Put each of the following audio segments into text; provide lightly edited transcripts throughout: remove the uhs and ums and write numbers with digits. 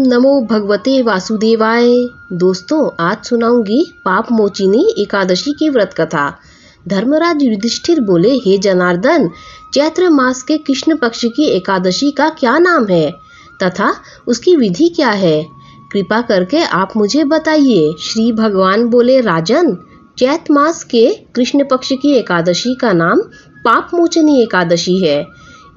नमो भगवते वासुदेवाय। दोस्तों, आज सुनाऊंगी पाप मोचिनी एकादशी की व्रत कथा। धर्मराज युधिष्ठिर बोले, हे जनार्दन, चैत्र मास के कृष्ण पक्ष की एकादशी का क्या नाम है तथा उसकी विधि क्या है? कृपा करके आप मुझे बताइए। श्री भगवान बोले, राजन, चैत्र मास के कृष्ण पक्ष की एकादशी का नाम पाप मोचनी एकादशी है।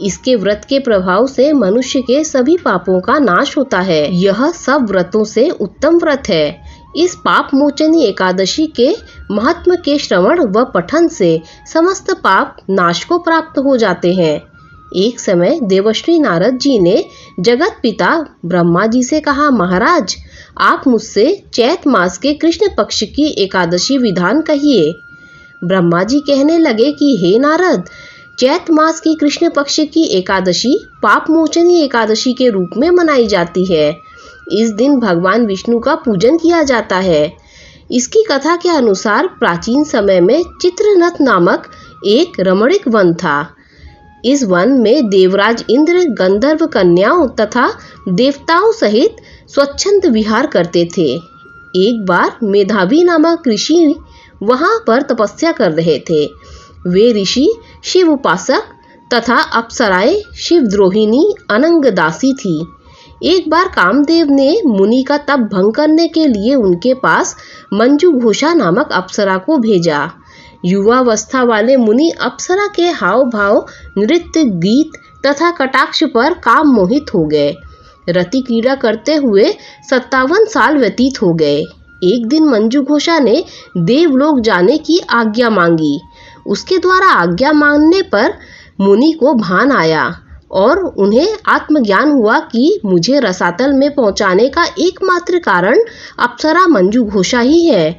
इसके व्रत के प्रभाव से मनुष्य के सभी पापों का नाश होता है। यह सब व्रतों से उत्तम व्रत है। इस पाप मोचनी एकादशी के महत्व के श्रवण व पठन से समस्त पाप नाश को प्राप्त हो जाते हैं। एक समय देवर्षि नारद जी ने जगत पिता ब्रह्मा जी से कहा, महाराज, आप मुझसे चैत्र मास के कृष्ण पक्ष की एकादशी विधान कहिए। ब्रह्मा जी कहने लगे कि हे नारद, चैत्र मास की कृष्ण पक्ष की एकादशी पाप मोचनी एकादशी के रूप में मनाई जाती है। इस दिन भगवान विष्णु का पूजन किया जाता है। इसकी कथा के अनुसार प्राचीन समय में चित्रनथ नामक एक रमणीक वन था। इस वन में देवराज इंद्र गंधर्व कन्याओं तथा देवताओं सहित स्वच्छंद विहार करते थे। एक बार मेधावी नामक ऋषि वहां पर तपस्या कर रहे थे। वे ऋषि शिव उपासक तथा अप्सराएं शिवद्रोहिणी अनंगदासी थी। एक बार कामदेव ने मुनि का तप भंग करने के लिए उनके पास मंजू घोषा नामक अप्सरा को भेजा। युवावस्था वाले मुनि अप्सरा के हाव भाव, नृत्य, गीत तथा कटाक्ष पर काम मोहित हो गए। रति क्रीड़ा करते हुए 57 साल व्यतीत हो गए। एक दिन मंजू घोषा ने देवलोक जाने की आज्ञा मांगी। उसके द्वारा आज्ञा मांगने पर मुनि को भान आया और उन्हें आत्मज्ञान हुआ कि मुझे रसातल में पहुंचाने का एकमात्र कारण अप्सरा मंजू घोषा ही है।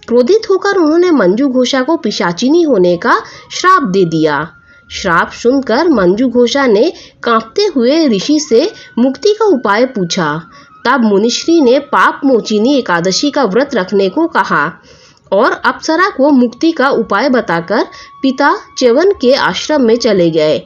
क्रोधित होकर उन्होंने मंजू घोषा को पिशाचिनी होने का श्राप दे दिया। श्राप सुनकर मंजू घोषा ने कांपते हुए ऋषि से मुक्ति का उपाय पूछा। तब मुनिश्री ने पाप मोचिनी एकादशी का व्रत रखने को कहा और अप्सरा को मुक्ति का उपाय बताकर पिता च्यवन के आश्रम में चले गए।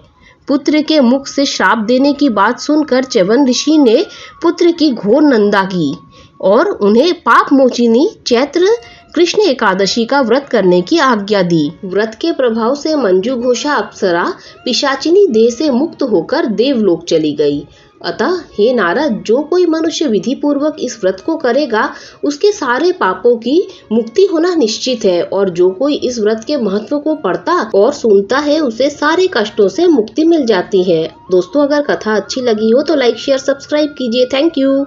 पुत्र के मुख से श्राप देने की बात सुनकर च्यवन ऋषि ने पुत्र की घोर निंदा की और उन्हें पाप मोचिनी चैत्र कृष्ण एकादशी का व्रत करने की आज्ञा दी। व्रत के प्रभाव से मंजू घोषा अप्सरा पिशाचिनी देह से मुक्त होकर देवलोक चली गई। अतः हे नारद, जो कोई मनुष्य विधि पूर्वक इस व्रत को करेगा उसके सारे पापों की मुक्ति होना निश्चित है, और जो कोई इस व्रत के महत्व को पढ़ता और सुनता है उसे सारे कष्टों से मुक्ति मिल जाती है। दोस्तों, अगर कथा अच्छी लगी हो तो लाइक, शेयर, सब्सक्राइब कीजिए। Thank you.